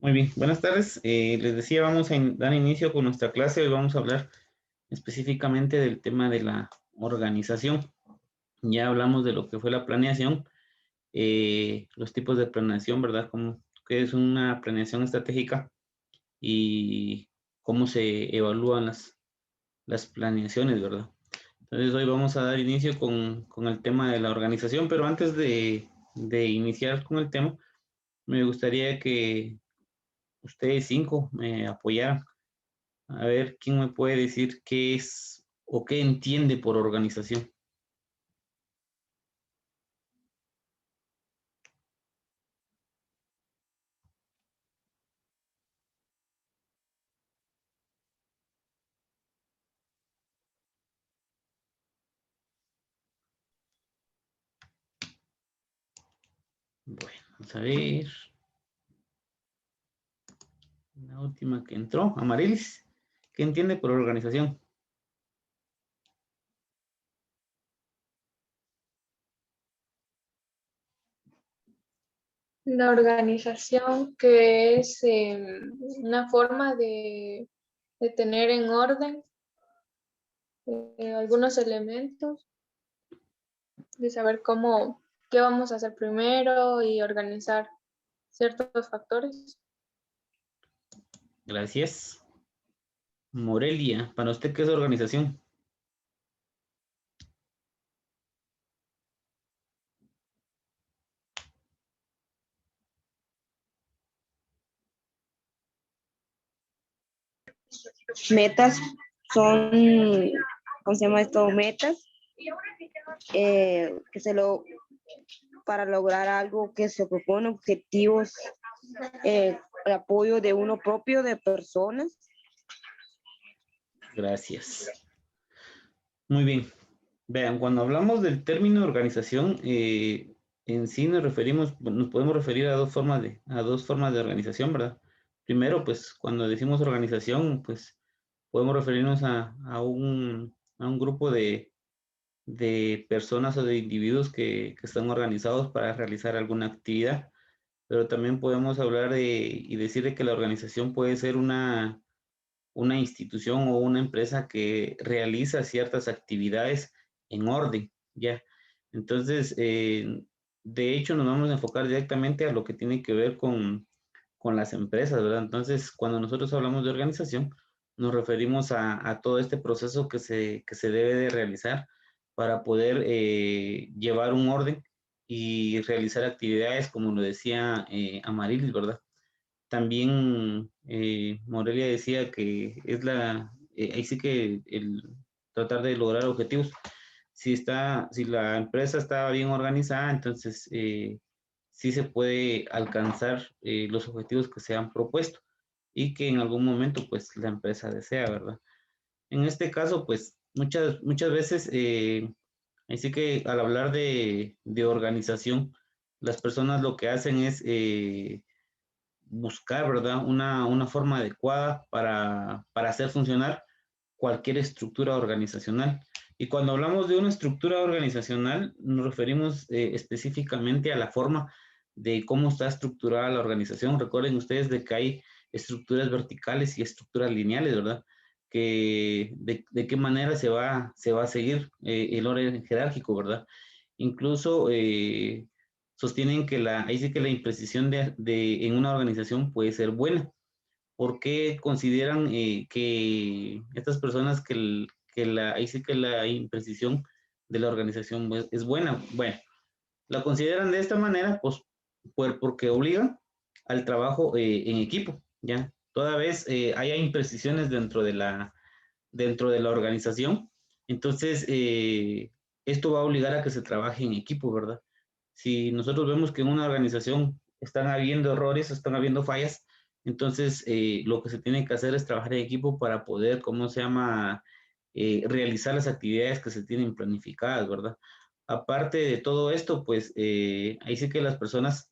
Muy bien, buenas tardes. Les decía, vamos a dar inicio con nuestra clase. Hoy vamos a hablar específicamente del tema de la organización. Ya hablamos de lo que fue la planeación, los tipos de planeación, ¿verdad? Como qué es una planeación estratégica y cómo se evalúan las planeaciones, ¿verdad? Entonces hoy vamos a dar inicio con el tema de la organización, pero antes de iniciar con el tema, me gustaría que ustedes cinco me apoyaran. A ver, ¿quién me puede decir qué es o qué entiende por organización? Bueno, vamos a ver. La última que entró, Amarilis. ¿Qué entiende por organización? La organización que es una forma de tener en orden algunos elementos, de saber qué vamos a hacer primero y organizar ciertos factores. Gracias. Morelia, ¿para usted qué es organización? Metas son, ¿cómo se llama esto? Metas que para lograr algo que se propone, objetivos, el apoyo de uno propio, de personas. Gracias. Muy bien. Vean, cuando hablamos del término organización, en sí nos podemos referir a dos formas de organización, ¿verdad? Primero, pues cuando decimos organización, pues podemos referirnos a un grupo de personas o de individuos que están organizados para realizar alguna actividad, pero también podemos hablar y decir de que la organización puede ser una institución o una empresa que realiza ciertas actividades en orden, ¿ya? Entonces, de hecho, nos vamos a enfocar directamente a lo que tiene que ver con las empresas, ¿verdad? Entonces, cuando nosotros hablamos de organización, nos referimos a todo este proceso que se debe de realizar para poder llevar un orden y realizar actividades, como lo decía Amarilis, ¿verdad? También Morelia decía que ahí sí que el tratar de lograr objetivos. Si la empresa está bien organizada, entonces sí se puede alcanzar los objetivos que se han propuesto y que en algún momento pues la empresa desea, ¿verdad? En este caso, pues muchas veces, así que al hablar de organización, las personas lo que hacen es buscar, ¿verdad? Una forma adecuada para hacer funcionar cualquier estructura organizacional. Y cuando hablamos de una estructura organizacional, nos referimos específicamente a la forma de cómo está estructurada la organización. Recuerden ustedes de que hay estructuras verticales y estructuras lineales, ¿verdad? Que de qué manera se va a seguir el orden jerárquico, ¿verdad? Incluso sostienen que ahí sí que la imprecisión en una organización puede ser buena. ¿Por qué consideran que estas personas ahí sí que la imprecisión de la organización pues, es buena? Bueno, la consideran de esta manera, pues, porque obliga al trabajo en equipo, ¿ya? Toda vez haya imprecisiones dentro de la organización, entonces esto va a obligar a que se trabaje en equipo, ¿verdad? Si nosotros vemos que en una organización están habiendo errores, están habiendo fallas, entonces lo que se tiene que hacer es trabajar en equipo para poder, ¿cómo se llama? Realizar las actividades que se tienen planificadas, ¿verdad? Aparte de todo esto, pues ahí sí que las personas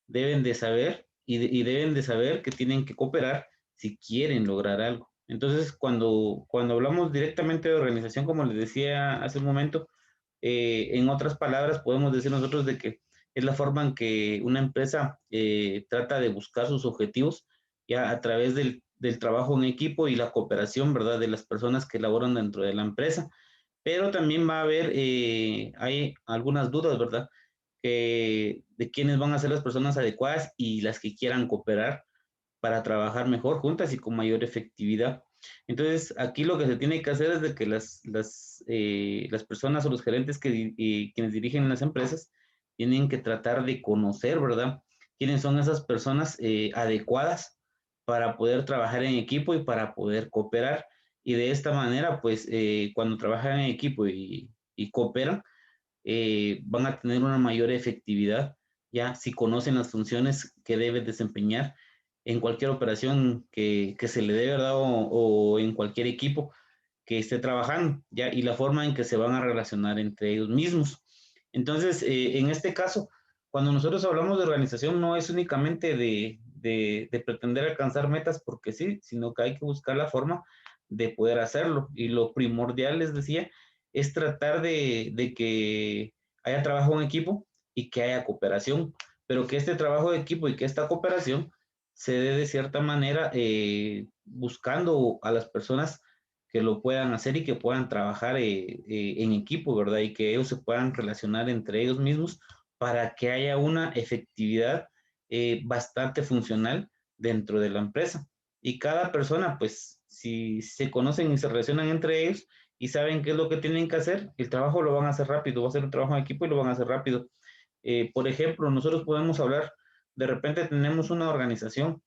deben de saber y deben de saber que tienen que cooperar si quieren lograr algo. Entonces, cuando hablamos directamente de organización, como les decía hace un momento, en otras palabras, podemos decir nosotros de que es la forma en que una empresa trata de buscar sus objetivos ya a través del trabajo en equipo y la cooperación, ¿verdad? De las personas que laboran dentro de la empresa. Pero también va a haber, hay algunas dudas, ¿verdad? De quiénes van a ser las personas adecuadas y las que quieran cooperar para trabajar mejor juntas y con mayor efectividad. Entonces, aquí lo que se tiene que hacer es de que las personas o los gerentes quienes dirigen las empresas tienen que tratar de conocer, ¿verdad? Quiénes son esas personas adecuadas para poder trabajar en equipo y para poder cooperar. Y de esta manera, pues, cuando trabajan en equipo y cooperan, van a tener una mayor efectividad, ya si conocen las funciones que deben desempeñar en cualquier operación que se le dé, ¿verdad? O en cualquier equipo que esté trabajando, ya, y la forma en que se van a relacionar entre ellos mismos. Entonces, en este caso, cuando nosotros hablamos de organización, no es únicamente de pretender alcanzar metas porque sí, sino que hay que buscar la forma de poder hacerlo. Y lo primordial, les decía, es tratar de que haya trabajo en equipo y que haya cooperación, pero que este trabajo de equipo y que esta cooperación se dé de cierta manera buscando a las personas que lo puedan hacer y que puedan trabajar en equipo, ¿verdad? Y que ellos se puedan relacionar entre ellos mismos para que haya una efectividad bastante funcional dentro de la empresa. Y cada persona, pues, si se conocen y se relacionan entre ellos y saben qué es lo que tienen que hacer, el trabajo lo van a hacer rápido, va a ser un trabajo en equipo y lo van a hacer rápido. Por ejemplo, nosotros podemos hablar, de repente tenemos una organización,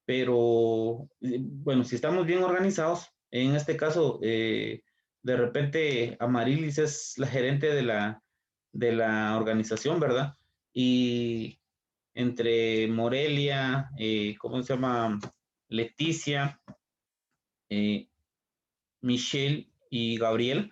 pero bueno, si estamos bien organizados, en este caso, de repente Amarilis es la gerente de la organización, ¿verdad? Y entre Morelia, ¿cómo se llama? Leticia, eh, Michelle y Gabriel,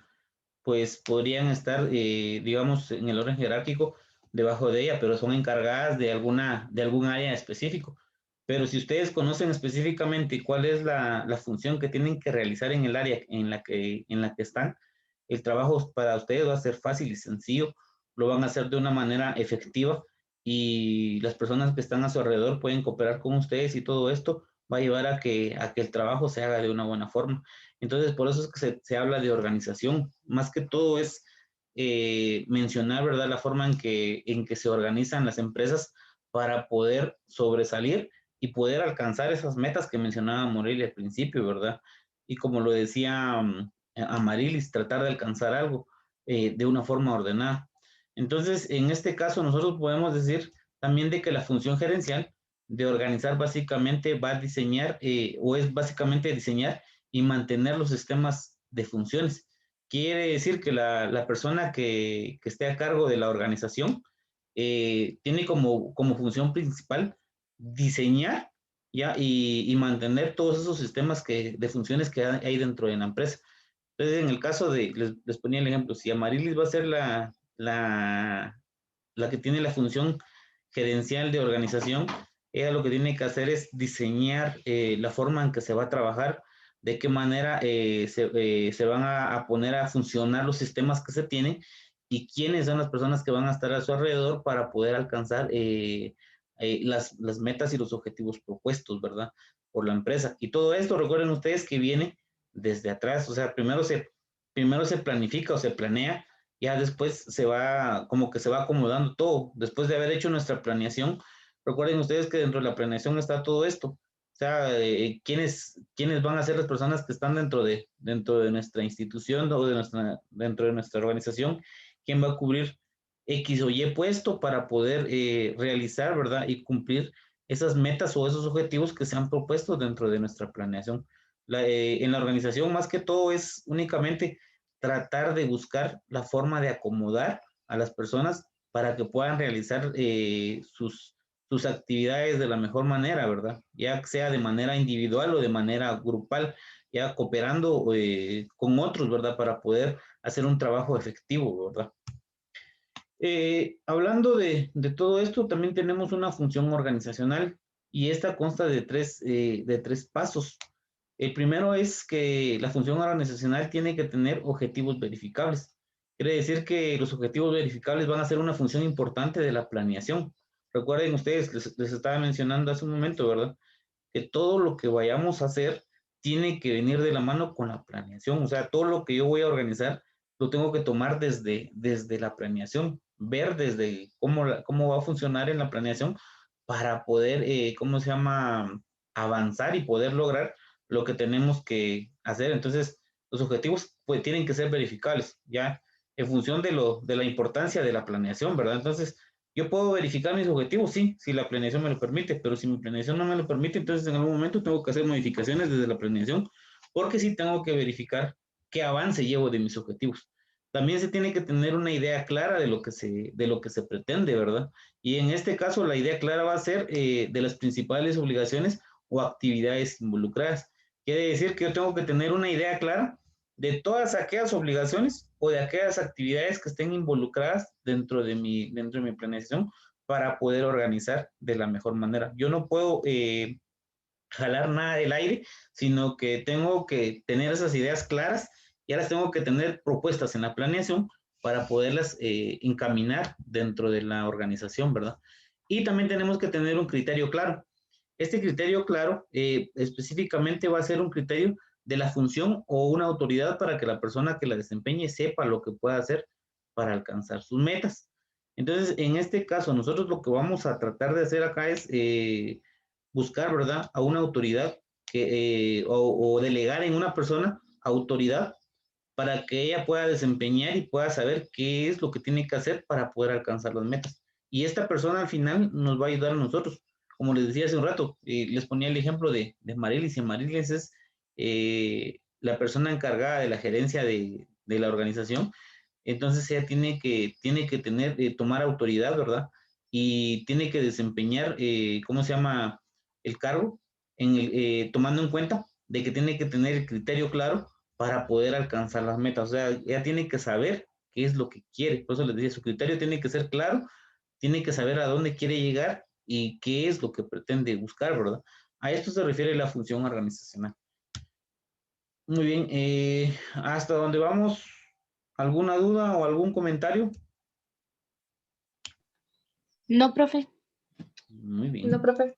pues podrían estar, digamos, en el orden jerárquico debajo de ella, pero son encargadas de algún área específico. Pero si ustedes conocen específicamente cuál es la función que tienen que realizar en el área en la que están, el trabajo para ustedes va a ser fácil y sencillo, lo van a hacer de una manera efectiva y las personas que están a su alrededor pueden cooperar con ustedes y todo esto va a llevar a que el trabajo se haga de una buena forma. Entonces, por eso es que se habla de organización. Más que todo es mencionar, ¿verdad?, la forma en que se organizan las empresas para poder sobresalir y poder alcanzar esas metas que mencionaba Morelia al principio, ¿verdad? Y como lo decía Amarilis, tratar de alcanzar algo de una forma ordenada. Entonces, en este caso, nosotros podemos decir también de que la función gerencial de organizar básicamente va a diseñar o es básicamente diseñar y mantener los sistemas de funciones. Quiere decir que la persona que esté a cargo de la organización tiene como función principal diseñar ¿ya? Y mantener todos esos sistemas de funciones que hay dentro de la empresa. Entonces, en el caso les ponía el ejemplo, si Amarilis va a ser la que tiene la función gerencial de organización, ella lo que tiene que hacer es diseñar la forma en que se va a trabajar, de qué manera se van a poner a funcionar los sistemas que se tienen y quiénes son las personas que van a estar a su alrededor para poder alcanzar las metas y los objetivos propuestos, ¿verdad? Por la empresa. Y todo esto, recuerden ustedes que viene desde atrás, o sea, primero se planifica o se planea, ya después como que se va acomodando todo. Después de haber hecho nuestra planeación, recuerden ustedes que dentro de la planeación está todo esto. O sea, ¿quiénes van a ser las personas que están dentro de nuestra institución o dentro de nuestra organización? ¿Quién va a cubrir X o Y puesto para poder realizar, ¿verdad? Y cumplir esas metas o esos objetivos que se han propuesto dentro de nuestra planeación. En la organización, más que todo, es únicamente tratar de buscar la forma de acomodar a las personas para que puedan realizar sus actividades de la mejor manera, ¿verdad? Ya sea de manera individual o de manera grupal, ya cooperando con otros, ¿verdad? Para poder hacer un trabajo efectivo, ¿verdad? Hablando de todo esto, también tenemos una función organizacional y esta consta de tres pasos. El primero es que la función organizacional tiene que tener objetivos verificables. Quiere decir que los objetivos verificables van a ser una función importante de la planeación. Recuerden ustedes, les estaba mencionando hace un momento, ¿verdad? que todo lo que vayamos a hacer tiene que venir de la mano con la planeación. O sea, todo lo que yo voy a organizar lo tengo que tomar desde la planeación, ver desde cómo va a funcionar en la planeación para poder, ¿cómo se llama? Avanzar y poder lograr lo que tenemos que hacer. Entonces, los objetivos pues tienen que ser verificables, ya en función de la importancia de la planeación, ¿verdad? Entonces, yo puedo verificar mis objetivos, sí, si la planeación me lo permite, pero si mi planeación no me lo permite, entonces en algún momento tengo que hacer modificaciones desde la planeación, porque sí tengo que verificar qué avance llevo de mis objetivos. También se tiene que tener una idea clara de lo que se pretende, ¿verdad? Y en este caso, la idea clara va a ser de las principales obligaciones o actividades involucradas. Quiere decir que yo tengo que tener una idea clara de todas aquellas obligaciones o de aquellas actividades que estén involucradas dentro de mi planeación para poder organizar de la mejor manera. Yo no puedo jalar nada del aire, sino que tengo que tener esas ideas claras y ahora tengo que tener propuestas en la planeación para poderlas encaminar dentro de la organización, ¿verdad? Y también tenemos que tener un criterio claro. Este criterio claro específicamente va a ser un criterio de la función o una autoridad para que la persona que la desempeñe sepa lo que puede hacer para alcanzar sus metas. Entonces, en este caso, nosotros lo que vamos a tratar de hacer acá es buscar, ¿verdad?, a una autoridad o delegar en una persona autoridad para que ella pueda desempeñar y pueda saber qué es lo que tiene que hacer para poder alcanzar las metas. Y esta persona al final nos va a ayudar a nosotros. Como les decía hace un rato, les ponía el ejemplo de Marilis, y Marilis es la persona encargada de la gerencia de la organización. Entonces ella tiene que tener, tomar autoridad, ¿verdad? Y tiene que desempeñar, ¿cómo se llama? El cargo, tomando en cuenta de que tiene que tener el criterio claro para poder alcanzar las metas. O sea, ella tiene que saber qué es lo que quiere. Por eso les decía, su criterio tiene que ser claro, tiene que saber a dónde quiere llegar y qué es lo que pretende buscar, ¿verdad? A esto se refiere la función organizacional. Muy bien, ¿hasta dónde vamos? ¿Alguna duda o algún comentario? No, profe. Muy bien. No, profe.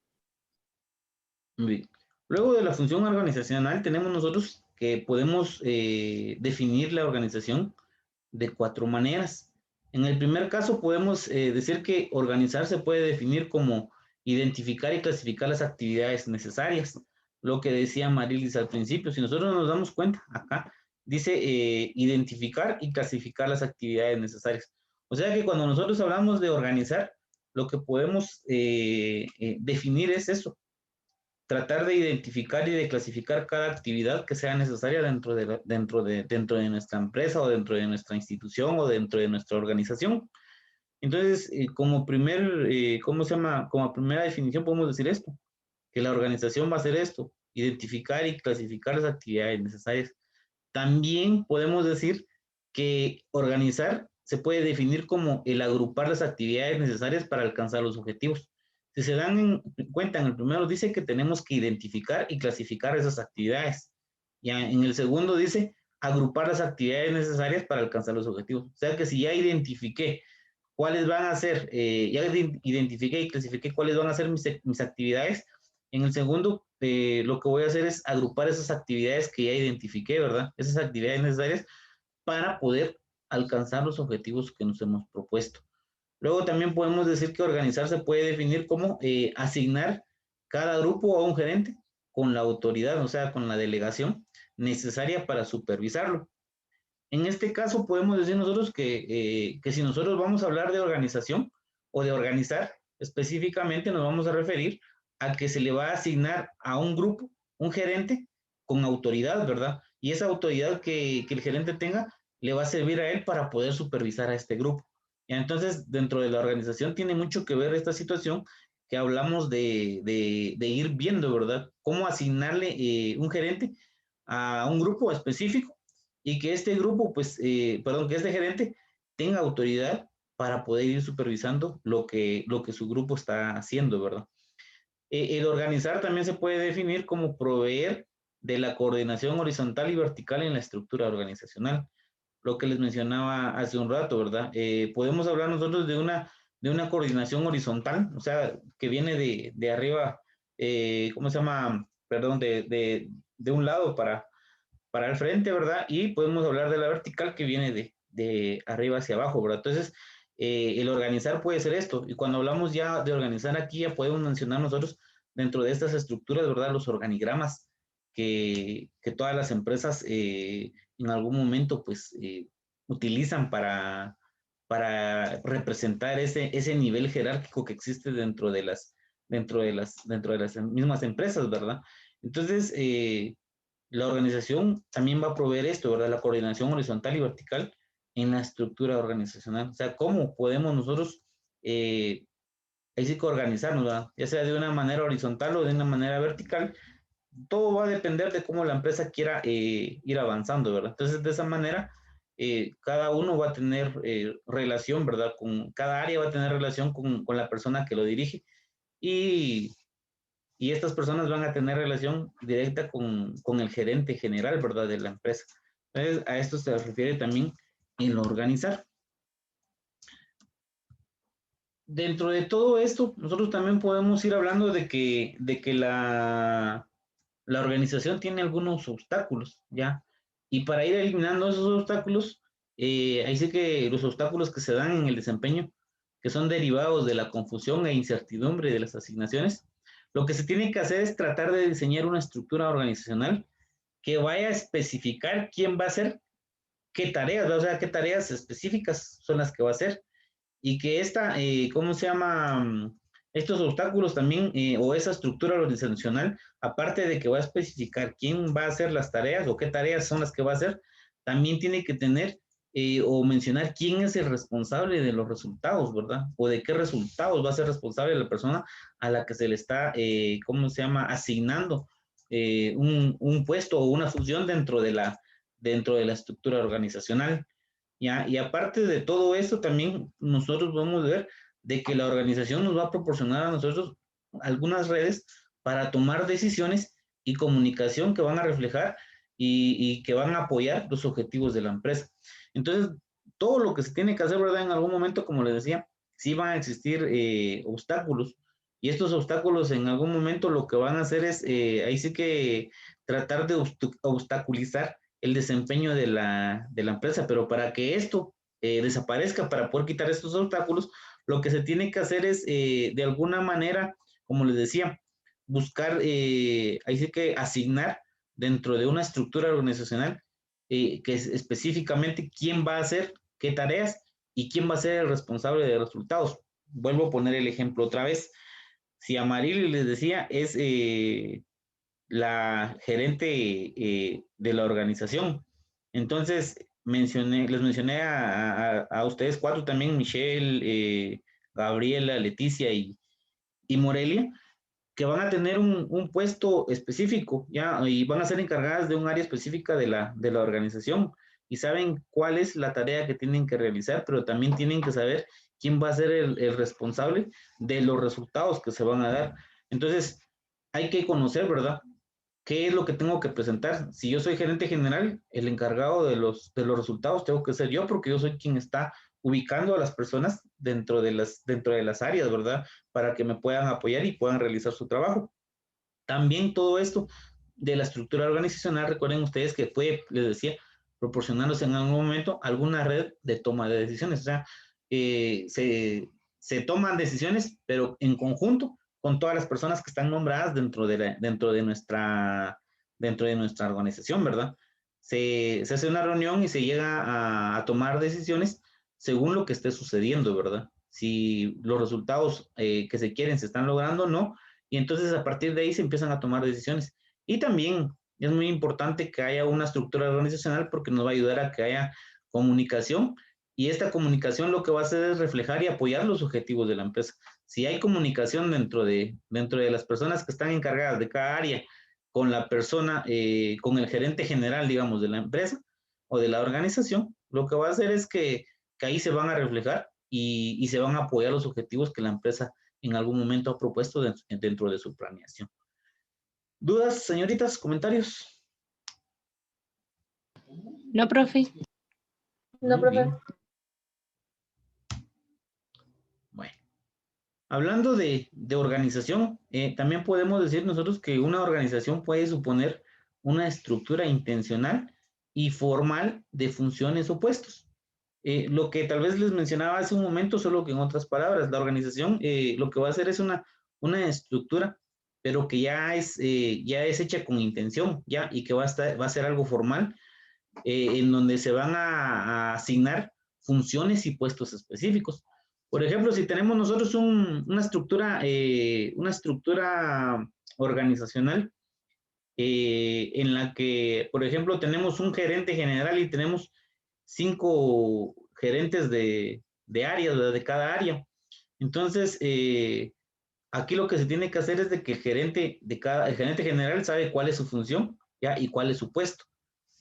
Muy bien. Luego de la función organizacional, tenemos nosotros que podemos definir la organización de 4 maneras. En el primer caso, podemos decir que organizar se puede definir como identificar y clasificar las actividades necesarias. Lo que decía Marilis al principio, si nosotros nos damos cuenta, acá dice identificar y clasificar las actividades necesarias. O sea que cuando nosotros hablamos de organizar, lo que podemos definir es eso, tratar de identificar y de clasificar cada actividad que sea necesaria dentro de nuestra empresa o dentro de nuestra institución o dentro de nuestra organización. Entonces, ¿cómo se llama? Como primera definición podemos decir esto, que la organización va a hacer esto, identificar y clasificar las actividades necesarias. También podemos decir que organizar se puede definir como el agrupar las actividades necesarias para alcanzar los objetivos. Si se dan cuenta, en el primero dice que tenemos que identificar y clasificar esas actividades. Ya en el segundo dice agrupar las actividades necesarias para alcanzar los objetivos. O sea que si ya identifiqué cuáles van a ser, ya identifiqué y clasifiqué cuáles van a ser mis actividades, en el segundo lo que voy a hacer es agrupar esas actividades que ya identifiqué, ¿verdad? Esas actividades necesarias para poder alcanzar los objetivos que nos hemos propuesto. Luego también podemos decir que organizar se puede definir como asignar cada grupo a un gerente con la autoridad, o sea, con la delegación necesaria para supervisarlo. En este caso podemos decir nosotros que si nosotros vamos a hablar de organización o de organizar, específicamente nos vamos a referir a que se le va a asignar a un grupo, un gerente con autoridad, ¿verdad? Y esa autoridad que el gerente tenga le va a servir a él para poder supervisar a este grupo. Y entonces, dentro de la organización tiene mucho que ver esta situación que hablamos de ir viendo, ¿verdad? Cómo asignarle un gerente a un grupo específico y que este grupo, pues, que este gerente tenga autoridad para poder ir supervisando lo que su grupo está haciendo, ¿verdad? El organizar también se puede definir como proveer de la coordinación horizontal y vertical en la estructura organizacional. Lo que les mencionaba hace un rato, ¿verdad? Podemos hablar nosotros de una coordinación horizontal, o sea, que viene de arriba ¿cómo se llama? Perdón, de un lado para el frente, ¿verdad? Y podemos hablar de la vertical que viene de arriba hacia abajo, ¿verdad? Entonces, el organizar puede ser esto. Y cuando hablamos ya de organizar aquí, ya podemos mencionar nosotros dentro de estas estructuras, ¿verdad? Los organigramas que todas las empresas en algún momento, pues, utilizan para representar ese nivel jerárquico que existe dentro de las mismas empresas, ¿verdad? Entonces, la organización también va a proveer esto, ¿verdad? La coordinación horizontal y vertical en la estructura organizacional. O sea, cómo podemos nosotros, ahí sí que organizarnos, ¿verdad? Ya sea de una manera horizontal o de una manera vertical. Todo va a depender de cómo la empresa quiera ir avanzando, ¿verdad? Entonces, de esa manera, cada uno va a tener relación, ¿verdad? Cada área va a tener relación con la persona que lo dirige y estas personas van a tener relación directa con el gerente general, ¿verdad? De la empresa. Entonces, a esto se refiere también en organizar. Dentro de todo esto, nosotros también podemos ir hablando de que la organización tiene algunos obstáculos, ¿ya? Y para ir eliminando esos obstáculos, ahí sí que los obstáculos que se dan en el desempeño, que son derivados de la confusión e incertidumbre de las asignaciones, lo que se tiene que hacer es tratar de diseñar una estructura organizacional que vaya a especificar quién va a hacer qué tareas, o sea, qué tareas específicas son las que va a hacer y que ¿cómo se llama? Estos obstáculos también, o esa estructura organizacional, aparte de que va a especificar quién va a hacer las tareas o qué tareas son las que va a hacer, también tiene que tener o mencionar quién es el responsable de los resultados, ¿verdad? O de qué resultados va a ser responsable la persona a la que se le está, ¿cómo se llama? Asignando un puesto o una función dentro de la estructura organizacional. ¿Ya? Y aparte de todo esto, también nosotros vamos a ver de que la organización nos va a proporcionar a nosotros algunas redes para tomar decisiones y comunicación que van a reflejar y que van a apoyar los objetivos de la empresa. Entonces, todo lo que se tiene que hacer, ¿verdad? En algún momento, como les decía, sí van a existir obstáculos. Y estos obstáculos en algún momento lo que van a hacer es, ahí sí que tratar de obstaculizar el desempeño de la empresa, pero para que esto desaparezca, para poder quitar estos obstáculos, lo que se tiene que hacer es, de alguna manera, como les decía, buscar, ahí sí que asignar dentro de una estructura organizacional que es específicamente quién va a hacer qué tareas y quién va a ser el responsable de los resultados. Vuelvo a poner el ejemplo otra vez. Si Amaril les decía es la gerente de la organización. Entonces, les mencioné a ustedes cuatro también, Michelle, Gabriela, Leticia y Morelia, que van a tener un puesto específico, ¿ya? Y van a ser encargadas de un área específica de la organización y saben cuál es la tarea que tienen que realizar, pero también tienen que saber quién va a ser el responsable de los resultados que se van a dar. Entonces, hay que conocer, ¿verdad? ¿Qué es lo que tengo que presentar? Si yo soy gerente general, el encargado de los resultados tengo que ser yo porque yo soy quien está ubicando a las personas dentro de las áreas, ¿verdad? Para que me puedan apoyar y puedan realizar su trabajo. También todo esto de la estructura organizacional, recuerden ustedes que puede, les decía, proporcionarnos en algún momento alguna red de toma de decisiones. O sea, se toman decisiones, pero en conjunto con todas las personas que están nombradas dentro de nuestra organización, ¿verdad? Se hace una reunión y se llega a tomar decisiones según lo que esté sucediendo, ¿verdad? Si los resultados que se quieren se están logrando o no, y entonces a partir de ahí se empiezan a tomar decisiones. Y también es muy importante que haya una estructura organizacional porque nos va a ayudar a que haya comunicación y esta comunicación lo que va a hacer es reflejar y apoyar los objetivos de la empresa. Si hay comunicación dentro de las personas que están encargadas de cada área con la persona, con el gerente general, digamos, de la empresa o de la organización, lo que va a hacer es que ahí se van a reflejar y se van a apoyar los objetivos que la empresa en algún momento ha propuesto dentro de su planeación. ¿Dudas, señoritas? ¿Comentarios? No, profe. No, Muy profe. bien. Bueno, Hablando de organización, también podemos decir nosotros que una organización puede suponer una estructura intencional y formal de funciones o puestos. Lo que tal vez les mencionaba hace un momento, solo que en otras palabras, la organización lo que va a hacer es una estructura, pero que ya es hecha con intención, ya, y que va a ser algo formal, en donde se van a asignar funciones y puestos específicos. Por ejemplo, si tenemos nosotros una estructura organizacional en la que, por ejemplo, tenemos un gerente general y tenemos 5 gerentes de áreas, ¿verdad? De cada área. Entonces, aquí lo que se tiene que hacer es de que el gerente general sabe cuál es su función, ¿ya? Y cuál es su puesto.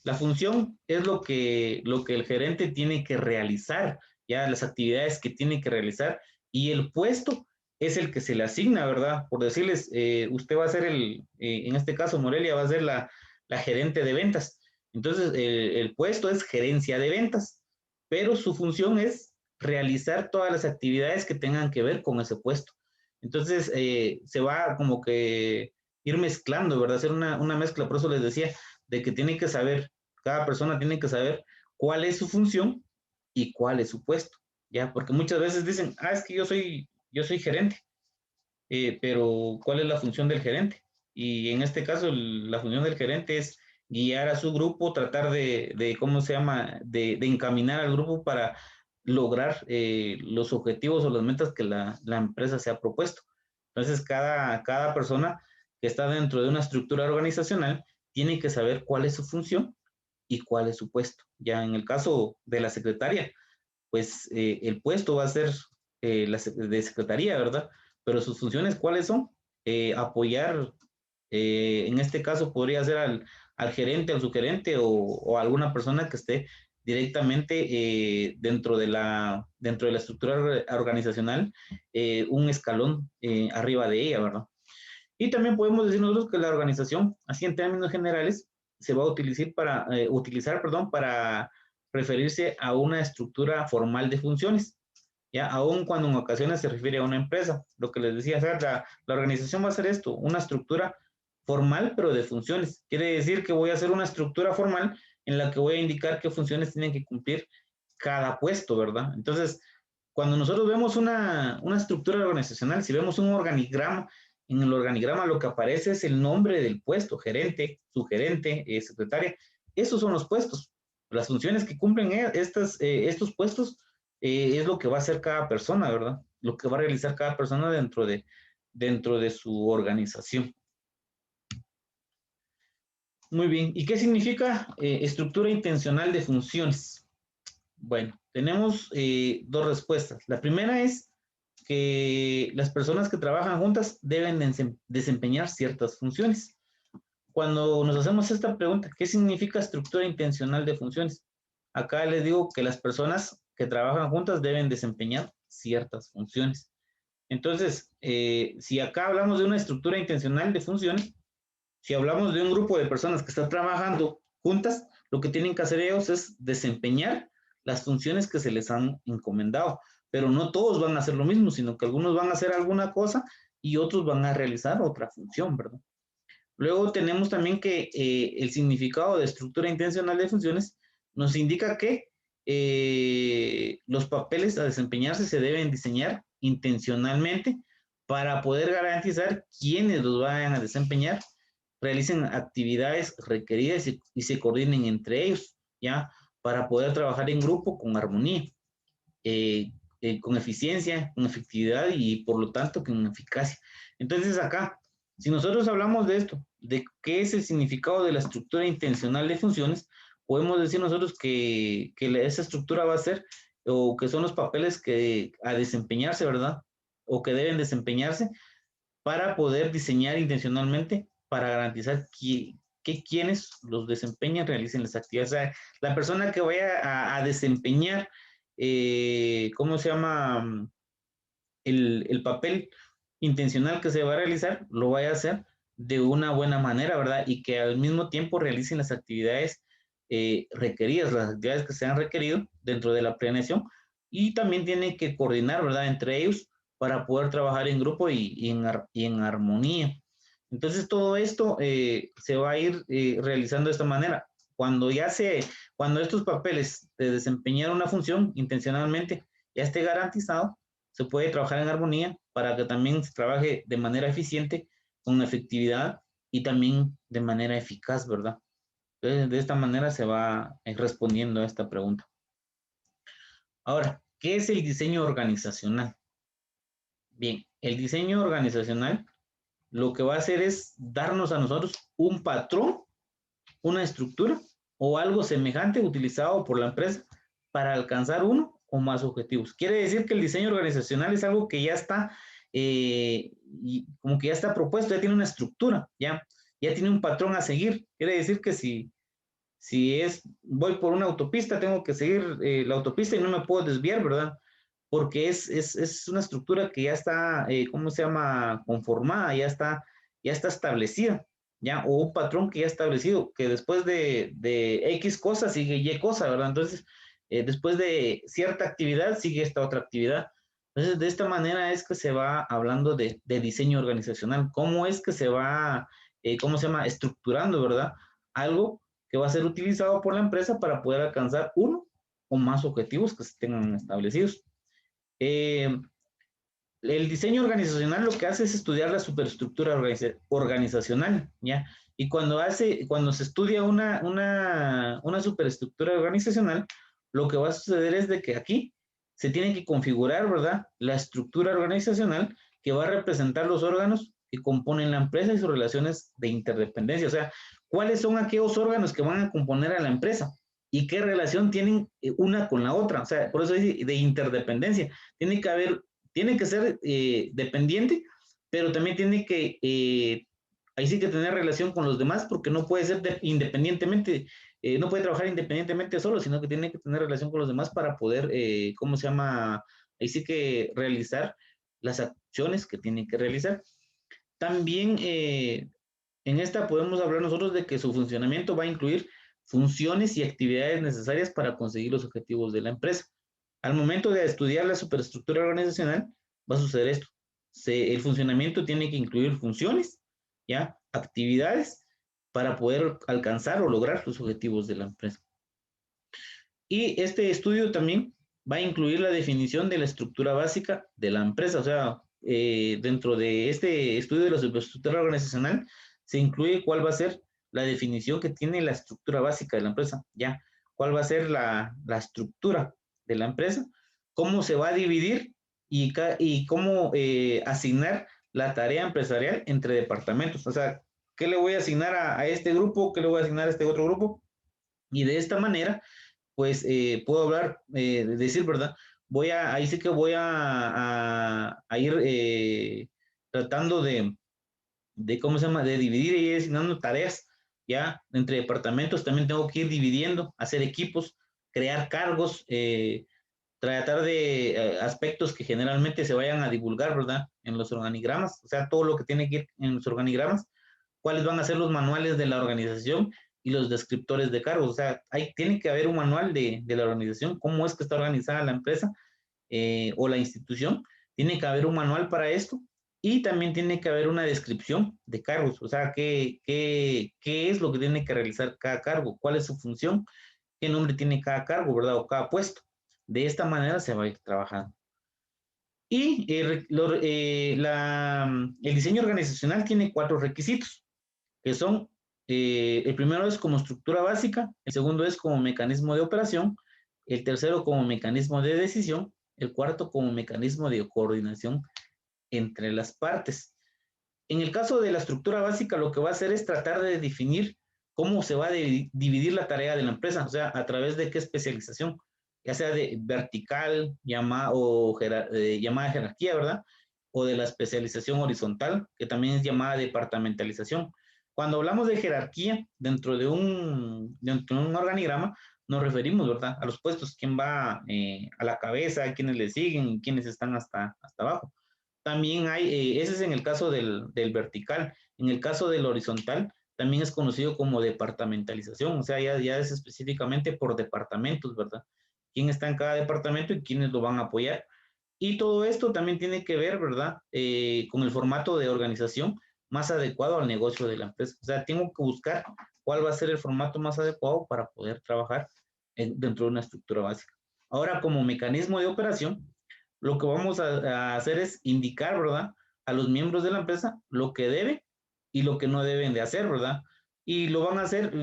La función es lo que el gerente tiene que realizar, ya las actividades que tiene que realizar, y el puesto es el que se le asigna, ¿verdad? Por decirles, usted va a ser en este caso, Morelia va a ser la gerente de ventas. Entonces, el puesto es gerencia de ventas, pero su función es realizar todas las actividades que tengan que ver con ese puesto. Entonces, se va como que ir mezclando, ¿verdad? Hacer una mezcla, por eso les decía, de que tiene que saber, cada persona tiene que saber cuál es su función y cuál es su puesto, ¿ya? Porque muchas veces dicen, es que yo soy gerente, pero ¿cuál es la función del gerente? Y en este caso, la función del gerente es guiar a su grupo, tratar ¿cómo se llama?, de encaminar al grupo para lograr los objetivos o las metas que la empresa se ha propuesto. Entonces, cada persona que está dentro de una estructura organizacional tiene que saber cuál es su función y cuál es su puesto. Ya en el caso de la secretaria, pues el puesto va a ser de secretaría, ¿verdad? Pero sus funciones, ¿cuáles son? Apoyar, en este caso podría ser al gerente, al subgerente o alguna persona que esté directamente dentro de la estructura organizacional, un escalón arriba de ella, ¿verdad? Y también podemos decir nosotros que la organización, así en términos generales, se va a utilizar, perdón, para referirse a una estructura formal de funciones, ya, aun cuando en ocasiones se refiere a una empresa. Lo que les decía, la organización va a ser esto, una estructura formal, pero de funciones. Quiere decir que voy a hacer una estructura formal en la que voy a indicar qué funciones tienen que cumplir cada puesto, ¿verdad? Entonces, cuando nosotros vemos una estructura organizacional, si vemos un organigrama, en el organigrama lo que aparece es el nombre del puesto, gerente, subgerente, secretaria. Esos son los puestos. Las funciones que cumplen estos puestos es lo que va a hacer cada persona, ¿verdad? Lo que va a realizar cada persona dentro de su organización. Muy bien. ¿Y qué significa estructura intencional de funciones? Bueno, tenemos 2 respuestas. La primera es que las personas que trabajan juntas deben desempeñar ciertas funciones. Cuando nos hacemos esta pregunta, ¿qué significa estructura intencional de funciones? Acá les digo que las personas que trabajan juntas deben desempeñar ciertas funciones. Entonces, si acá hablamos de una estructura intencional de funciones, si hablamos de un grupo de personas que están trabajando juntas, lo que tienen que hacer ellos es desempeñar las funciones que se les han encomendado, pero no todos van a hacer lo mismo, sino que algunos van a hacer alguna cosa y otros van a realizar otra función, ¿verdad? Luego tenemos también que el significado de estructura intencional de funciones nos indica que los papeles a desempeñarse se deben diseñar intencionalmente para poder garantizar quienes los vayan a desempeñar realicen actividades requeridas y se coordinen entre ellos, ¿ya? Para poder trabajar en grupo con armonía, con eficiencia, con efectividad y por lo tanto con eficacia. Entonces acá, si nosotros hablamos de esto, de qué es el significado de la estructura intencional de funciones, podemos decir nosotros que esa estructura va a ser, o que son los papeles que a desempeñarse, ¿verdad? O que deben desempeñarse para poder diseñar intencionalmente para garantizar que quienes los desempeñan realicen las actividades. O sea, la persona que vaya a desempeñar, ¿cómo se llama? El papel intencional que se va a realizar, lo vaya a hacer de una buena manera, ¿verdad? Y que al mismo tiempo realicen las actividades requeridas, las actividades que se han requerido dentro de la planeación y también tienen que coordinar, ¿verdad? Entre ellos para poder trabajar en grupo y en armonía. Entonces, todo esto se va a ir realizando de esta manera. Cuando estos papeles de desempeñar una función intencionalmente ya esté garantizado, se puede trabajar en armonía para que también se trabaje de manera eficiente, con efectividad y también de manera eficaz, ¿verdad? Entonces, de esta manera se va respondiendo a esta pregunta. Ahora, ¿qué es el diseño organizacional? Bien, el diseño organizacional lo que va a hacer es darnos a nosotros un patrón, una estructura o algo semejante utilizado por la empresa para alcanzar uno o más objetivos. Quiere decir que el diseño organizacional es algo que ya está, como que ya está propuesto, ya tiene una estructura, ya tiene un patrón a seguir. Quiere decir que si voy por una autopista, tengo que seguir la autopista y no me puedo desviar, ¿verdad? Porque es una estructura que ya está, ¿cómo se llama? Conformada, ya está establecida, ¿ya? O un patrón que ya establecido, que después de X cosa sigue Y cosa, ¿verdad? Entonces, después de cierta actividad sigue esta otra actividad. Entonces, de esta manera es que se va hablando de diseño organizacional. ¿Cómo es que se va, cómo se llama? Estructurando, ¿verdad? Algo que va a ser utilizado por la empresa para poder alcanzar uno o más objetivos que se tengan establecidos. El diseño organizacional lo que hace es estudiar la superestructura organizacional, ¿ya? Y cuando se estudia una superestructura organizacional, lo que va a suceder es de que aquí se tiene que configurar, ¿verdad? La estructura organizacional que va a representar los órganos que componen la empresa y sus relaciones de interdependencia. O sea, ¿cuáles son aquellos órganos que van a componer a la empresa? ¿Y qué relación tienen una con la otra? O sea, por eso dice de interdependencia. Tiene que ser dependiente, pero también tiene que, ahí sí que tener relación con los demás, porque no puede ser independientemente, no puede trabajar independientemente solo, sino que tiene que tener relación con los demás para poder, ¿cómo se llama? Ahí sí que realizar las acciones que tiene que realizar. También en esta podemos hablar nosotros de que su funcionamiento va a incluir funciones y actividades necesarias para conseguir los objetivos de la empresa. Al momento de estudiar la superestructura organizacional, va a suceder esto. El funcionamiento tiene que incluir funciones, ¿ya? Actividades para poder alcanzar o lograr los objetivos de la empresa. Y este estudio también va a incluir la definición de la estructura básica de la empresa. O sea, dentro de este estudio de la superestructura organizacional, se incluye cuál va a ser la definición que tiene la estructura básica de la empresa, ¿ya? Cuál va a ser la estructura de la empresa, cómo se va a dividir y cómo asignar la tarea empresarial entre departamentos. O sea, ¿qué le voy a asignar a este grupo? ¿Qué le voy a asignar a este otro grupo? Y de esta manera, pues puedo hablar, decir, ¿verdad? Ahí sí que voy a ir tratando ¿cómo se llama? De dividir y ir asignando tareas, ya, entre departamentos. También tengo que ir dividiendo, hacer equipos, crear cargos, tratar de aspectos que generalmente se vayan a divulgar, ¿verdad? En los organigramas, o sea, todo lo que tiene que ir en los organigramas, cuáles van a ser los manuales de la organización y los descriptores de cargos. O sea, tiene que haber un manual de la organización, cómo es que está organizada la empresa o la institución. Tiene que haber un manual para esto y también tiene que haber una descripción de cargos. O sea, qué es lo que tiene que realizar cada cargo, cuál es su función, qué nombre tiene cada cargo, ¿verdad? O cada puesto. De esta manera se va a ir trabajando. Y el diseño organizacional tiene 4 requisitos, que son, el primero es como estructura básica, el segundo es como mecanismo de operación, el tercero como mecanismo de decisión, el cuarto como mecanismo de coordinación entre las partes. En el caso de la estructura básica, lo que va a hacer es tratar de definir cómo se va a dividir la tarea de la empresa, o sea, a través de qué especialización, ya sea de vertical, llamada jerarquía, ¿verdad? O de la especialización horizontal, que también es llamada departamentalización. Cuando hablamos de jerarquía dentro de un organigrama, nos referimos, ¿verdad? A los puestos, quién va a la cabeza, quiénes le siguen y quiénes están hasta abajo. También ese es en el caso del vertical. En el caso del horizontal, también es conocido como departamentalización, o sea, ya es específicamente por departamentos, ¿verdad? ¿Quién está en cada departamento y quiénes lo van a apoyar? Y todo esto también tiene que ver, ¿verdad? Con el formato de organización más adecuado al negocio de la empresa. O sea, tengo que buscar cuál va a ser el formato más adecuado para poder trabajar dentro de una estructura básica. Ahora, como mecanismo de operación, lo que vamos a hacer es indicar, ¿verdad? A los miembros de la empresa lo que deben y lo que no deben de hacer, ¿verdad? Y lo van a hacer,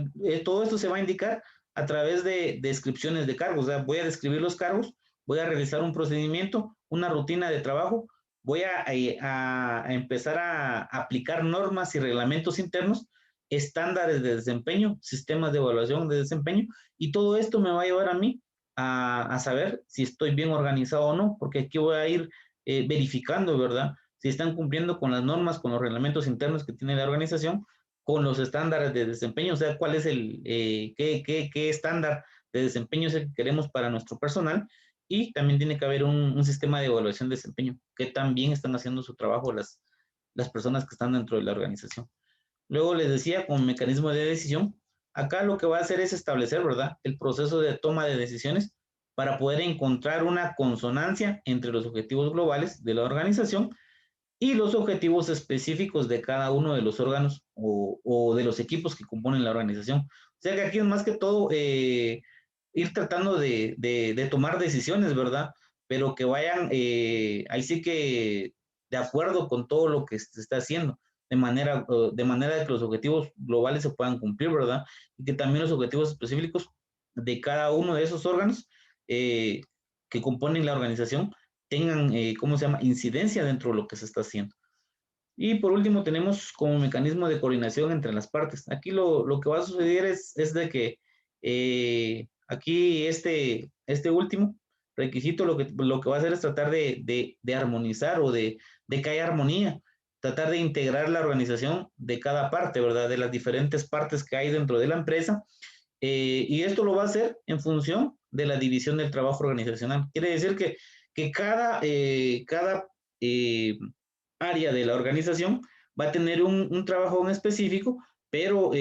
todo esto se va a indicar a través de descripciones de cargos. O sea, voy a describir los cargos, voy a realizar un procedimiento, una rutina de trabajo, voy a empezar a aplicar normas y reglamentos internos, estándares de desempeño, sistemas de evaluación de desempeño, y todo esto me va a llevar a mí a saber si estoy bien organizado o no, porque aquí voy a ir verificando, ¿verdad? Si están cumpliendo con las normas, con los reglamentos internos que tiene la organización, con los estándares de desempeño, o sea, cuál es qué estándar de desempeño es el que queremos para nuestro personal, y también tiene que haber un sistema de evaluación de desempeño, que también están haciendo su trabajo las personas que están dentro de la organización. Luego les decía, con mecanismo de decisión, acá lo que va a hacer es establecer, ¿verdad?, el proceso de toma de decisiones para poder encontrar una consonancia entre los objetivos globales de la organización y los objetivos específicos de cada uno de los órganos o de los equipos que componen la organización. O sea que aquí es más que todo ir tratando de tomar decisiones, ¿verdad? Pero que vayan, ahí sí que de acuerdo con todo lo que se está haciendo, de manera de que los objetivos globales se puedan cumplir, ¿verdad? Y que también los objetivos específicos de cada uno de esos órganos que componen la organización tengan, ¿cómo se llama?, incidencia dentro de lo que se está haciendo. Y por último tenemos como mecanismo de coordinación entre las partes. Aquí lo que va a suceder es de que aquí este último requisito lo que va a hacer es tratar de armonizar o de que haya armonía, tratar de integrar la organización de cada parte, ¿verdad? De las diferentes partes que hay dentro de la empresa. Y esto lo va a hacer en función de la división del trabajo organizacional. Quiere decir que cada área de la organización va a tener un trabajo en específico, pero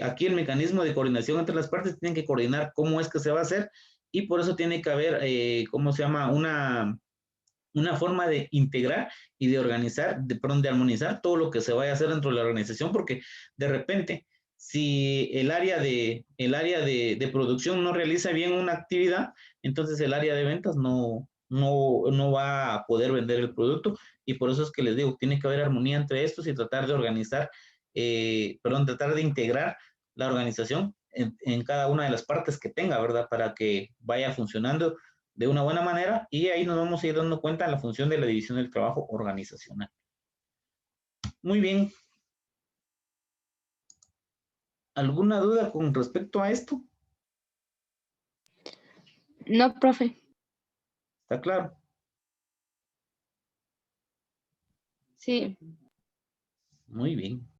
aquí el mecanismo de coordinación entre las partes tienen que coordinar cómo es que se va a hacer y por eso tiene que haber, ¿cómo se llama? Una forma de integrar y de organizar, perdón, de armonizar todo lo que se vaya a hacer dentro de la organización, porque de repente, si el área de producción no realiza bien una actividad, entonces el área de ventas no va a poder vender el producto, y por eso es que les digo, tiene que haber armonía entre estos y tratar de organizar, tratar de integrar la organización en cada una de las partes que tenga, ¿verdad? Para que vaya funcionando de una buena manera, y ahí nos vamos a ir dando cuenta de la función de la división del trabajo organizacional. Muy bien. ¿Alguna duda con respecto a esto? No, profe. ¿Está claro? Sí. Muy bien.